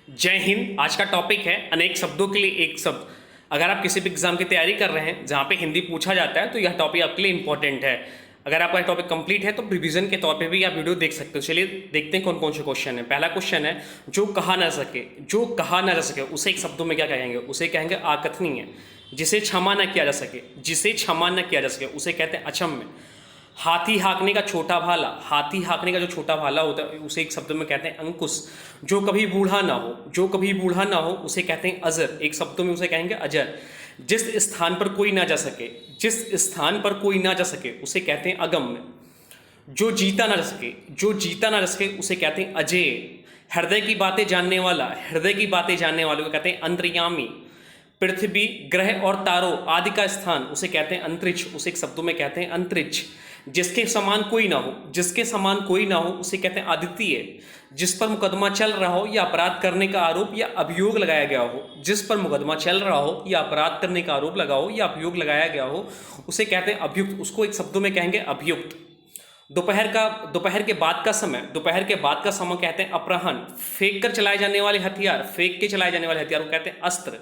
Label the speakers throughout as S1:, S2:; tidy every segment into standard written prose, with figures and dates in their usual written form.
S1: जय हिंद। आज का टॉपिक है अनेक शब्दों के लिए एक शब्द। अगर आप किसी भी एग्जाम की तैयारी कर रहे हैं जहाँ पे हिंदी पूछा जाता है तो यह टॉपिक आपके लिए इंपॉर्टेंट है। अगर आपका टॉपिक कंप्लीट है तो रिवीजन के तौर पे भी आप वीडियो देख सकते हो। चलिए देखते हैं कौन कौन से क्वेश्चन है। पहला क्वेश्चन है जो कहा ना सके। जो कहा ना जा सके उसे एक शब्दों में क्या कहेंगे? उसे कहेंगे अकथनीय। जिसे क्षमा न किया जा सके, जिसे क्षमा न किया जा सके उसे कहते हैं अक्षम्य। हाथी हाँकने का छोटा भाला, हाथी हाँकने का जो छोटा भाला होता है उसे एक शब्द में कहते हैं अंकुश। जो कभी बूढ़ा ना हो, जो कभी बूढ़ा ना हो उसे कहते हैं अजर। एक शब्दों में उसे कहेंगे अजर। जिस स्थान पर कोई ना जा सके, जिस स्थान पर कोई ना जा सके उसे कहते हैं अगम्य। जो जीता ना जा सके, जो जीता ना जा सके उसे कहते हैं अजेय। हृदय की बातें जानने वाला, हृदय की बातें जानने वाले को कहते हैं अंतर्यामी। पृथ्वी, ग्रह और तारों आदि का स्थान उसे कहते हैं अंतरिक्ष। उसे एक शब्दों में कहते हैं अंतरिक्ष। जिसके समान कोई ना हो, जिसके समान कोई ना हो उसे कहते हैं अद्वितीय। जिस पर मुकदमा चल रहा हो या अपराध करने का आरोप या अभियोग लगाया गया हो, जिस पर मुकदमा चल रहा हो या अपराध करने का आरोप लगा हो या अभियोग लगाया गया हो उसे कहते हैं अभियुक्त। उसको एक शब्दों में कहेंगे अभियुक्त। दोपहर के बाद का समय, दोपहर के बाद का समय कहते हैं अपराह्न। फेंक कर चलाए जाने वाले हथियार, फेंक के चलाए जाने वाले हथियार को कहते हैं अस्त्र।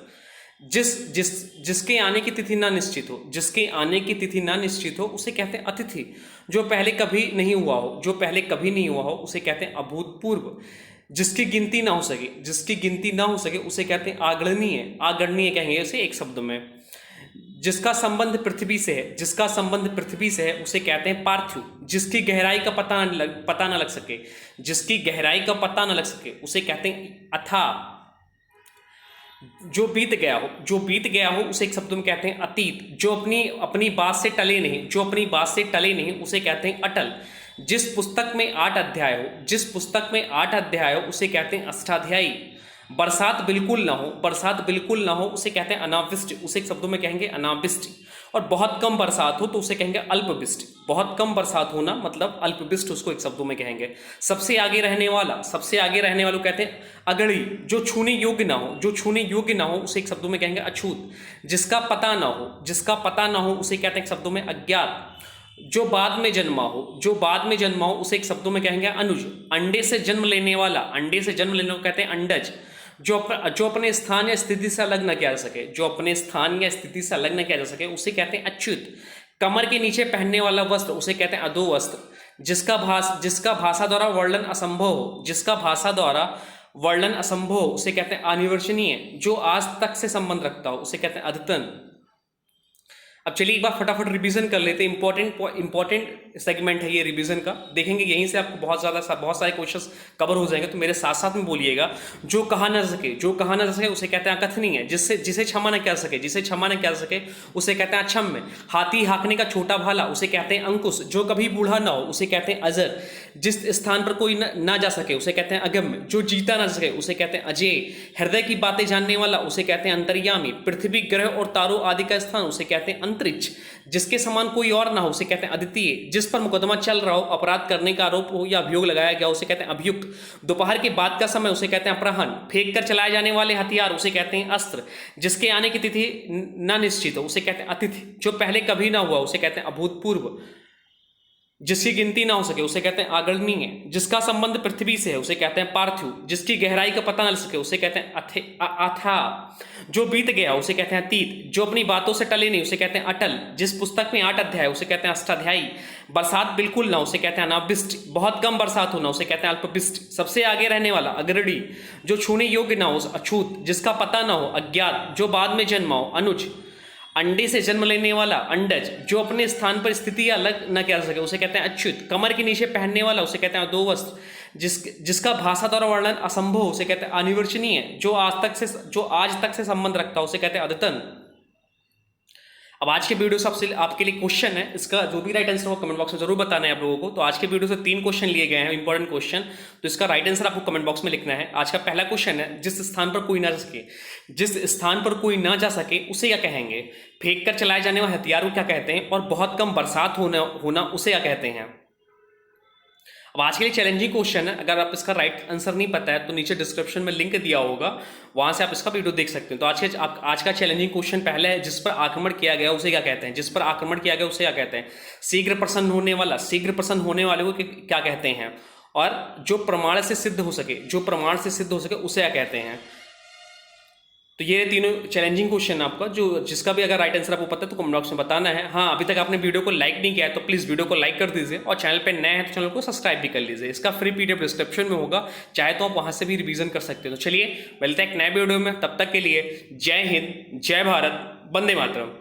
S1: जिसके आने की तिथि ना निश्चित हो, जिसके आने की तिथि ना निश्चित हो उसे कहते हैं अतिथि। जो पहले कभी नहीं हुआ हो, जो पहले कभी नहीं हुआ हो उसे कहते हैं अभूतपूर्व। जिसकी गिनती ना हो सके, जिसकी गिनती ना हो सके उसे कहते हैं आगणनीय। आगणनीय कहेंगे उसे एक शब्द में। जिसका संबंध पृथ्वी से है, जिसका संबंध पृथ्वी से है उसे कहते हैं पार्थिव। जिसकी गहराई का पता न लग सके, जिसकी गहराई का पता न लग सके उसे कहते हैं अथाह। जो बीत गया हो, जो बीत गया हो उसे एक शब्द में कहते हैं अतीत। जो अपनी अपनी बात से टले नहीं, जो अपनी बात से टले नहीं उसे कहते हैं अटल। जिस पुस्तक में 8 अध्याय हो, जिस पुस्तक में 8 अध्याय हो उसे कहते हैं अष्टाध्यायी। बरसात बिल्कुल ना हो, बरसात बिल्कुल ना हो उसे कहते हैं अनावृष्टि। उसे एक शब्दों में कहेंगे अनावृष्टि। और बहुत कम बरसात हो तो उसे कहेंगे अल्पवृष्टि। बहुत कम बरसात होना मतलब अल्पवृष्टि, उसको एक शब्दों में कहेंगे। सबसे आगे रहने वाला, सबसे आगे रहने वालों कहते हैं अगड़ी। जो छूने योग्य ना हो, जो छूने योग्य ना हो उसे एक शब्दों में कहेंगे अछूत। जिसका पता ना हो, जिसका पता ना हो उसे कहते हैं एक शब्दों में अज्ञात। जो बाद में जन्मा हो, जो बाद में जन्मा हो उसे एक शब्दों में कहेंगे अनुज। अंडे से जन्म लेने वाला, अंडे से जन्म लेने को कहते हैं अंडज। जो अपने स्थान या स्थिति से अलग न किया जा सके, जो अपने स्थान या स्थिति से अलग न किया जा सके उसे कहते हैं अच्युत। कमर के नीचे पहनने वाला वस्त्र उसे कहते हैं अधो वस्त्र। जिसका भाषा द्वारा वर्णन असंभव हो, जिसका भाषा द्वारा वर्णन असंभव हो उसे कहते हैं अनिर्वचनीय। जो आज तक से संबंध रखता हो उसे कहते हैं अद्यतन। अब चलिए एक बार फटाफट रिवीजन कर लेते हैं। इंपॉर्टेंट सेगमेंट है ये रिवीजन का। देखेंगे यहीं से आपको बहुत सारे क्वेश्चंस कवर हो जाएंगे, तो मेरे साथ साथ में बोलिएगा। जो कहा ना सके, जो कहा ना सके उसे कहते हैं अकथनीय। जिसे क्षमा न किया जा सके, जिसे क्षमा न किया जा सके उसे कहते हैं अक्षम्य। हाथी हाँकने का छोटा भाला उसे कहते हैं अंकुश। जो कभी बूढ़ा ना हो उसे कहते हैं अजर। जिस स्थान पर कोई ना जा सके उसे कहते हैं अगम्य। जो जीता ना सके उसे कहते हैं अजेय। हृदय की बातें जानने वाला उसे कहते हैं अंतर्यामी। पृथ्वी, ग्रह और तारों आदि का स्थान उसे कहते हैं अंतरिक्ष। जिसके समान कोई और ना हो उसे कहते हैं अद्वितीय। जिस पर मुकदमा चल रहा हो, अपराध करने का आरोप हो या अभियोग लगाया गया उसे कहते हैं अभियुक्त। दोपहर के बाद का समय उसे कहते हैं अपराह्न। फेंक कर चलाए जाने वाले हथियार उसे कहते हैं अस्त्र। जिसके आने की तिथि ना निश्चित हो उसे कहते हैं अतिथि। जो पहले कभी ना हुआ उसे कहते हैं अभूतपूर्व। जिसकी गिनती ना हो सके उसे कहते हैं आगणनीय। जिसका संबंध पृथ्वी से है उसे कहते हैं पार्थिव। जिसकी गहराई का पता न लग सके उसे कहते हैं अथाह। जो बीत गया उसे कहते हैं अतीत। जो अपनी बातों से टले नहीं उसे कहते हैं अटल। जिस पुस्तक में 8 अध्याय उसे कहते हैं अष्टाध्यायी। बरसात बिल्कुल ना उसे कहते हैं अनावृष्टि। बहुत कम बरसात होना उसे कहते हैं अल्पवृष्टि। सबसे आगे रहने वाला अग्रणी। जो छूने योग्य ना हो अछूत। जिसका पता ना हो अज्ञात। जो बाद में जन्मा हो अनुज। अंडे से जन्म लेने वाला अंडज। जो अपने स्थान पर स्थिति या अलग न किया जा सके उसे कहते हैं अच्युत। कमर के नीचे पहनने वाला उसे कहते हैं अधो वस्त्र। जिसका भाषा द्वारा वर्णन असंभव उसे कहते हैं अनिर्वचनीय। जो आज तक से संबंध रखता है उसे कहते हैं अद्यतन। अब आज के वीडियो से आपके लिए क्वेश्चन है, इसका जो भी राइट आंसर हो कमेंट बॉक्स में जरूर बताना है आप लोगों को। तो आज के वीडियो से 3 क्वेश्चन लिए गए हैं, इंपॉर्टेंट क्वेश्चन। तो इसका राइट आंसर आपको कमेंट बॉक्स में लिखना है। आज का पहला क्वेश्चन है जिस स्थान पर कोई ना जा सके, जिस स्थान पर कोई ना जा सके उसे क्या कहेंगे? फेंक कर चलाए जाने वाले हथियार को क्या कहते हैं? और बहुत कम बरसात होना उसे क्या कहते हैं? अब आज के लिए चैलेंजिंग क्वेश्चन है। अगर आप इसका राइट आंसर नहीं पता है तो नीचे डिस्क्रिप्शन में लिंक दिया होगा, वहां से आप इसका वीडियो देख सकते हैं। तो आज का चैलेंजिंग क्वेश्चन पहले है जिस पर आक्रमण किया गया उसे क्या कहते हैं? जिस पर आक्रमण किया गया उसे क्या कहते हैं? शीघ्र प्रसन्न होने वाला, शीघ्र प्रसन्न होने वाले को क्या कहते हैं? और जो प्रमाण से सिद्ध हो सके, जो प्रमाण से सिद्ध हो सके उसे क्या कहते हैं। तो ये तीनों चैलेंजिंग क्वेश्चन है आपका, जो जिसका भी अगर राइट आंसर आपको पता है तो कमेंट बॉक्स में बताना है। हाँ, अभी तक आपने वीडियो को लाइक नहीं किया है तो प्लीज़ वीडियो को लाइक कर दीजिए, और चैनल पे नए हैं तो चैनल को सब्सक्राइब भी कर लीजिए। इसका फ्री पीडीएफ डिस्क्रिप्शन में होगा, चाहे तो आप वहाँ से भी रिवीजन कर सकते हो। तो चलिए मिलते हैं एक नए वीडियो में, तब तक के लिए जय हिंद, जय भारत, वंदे मातरम।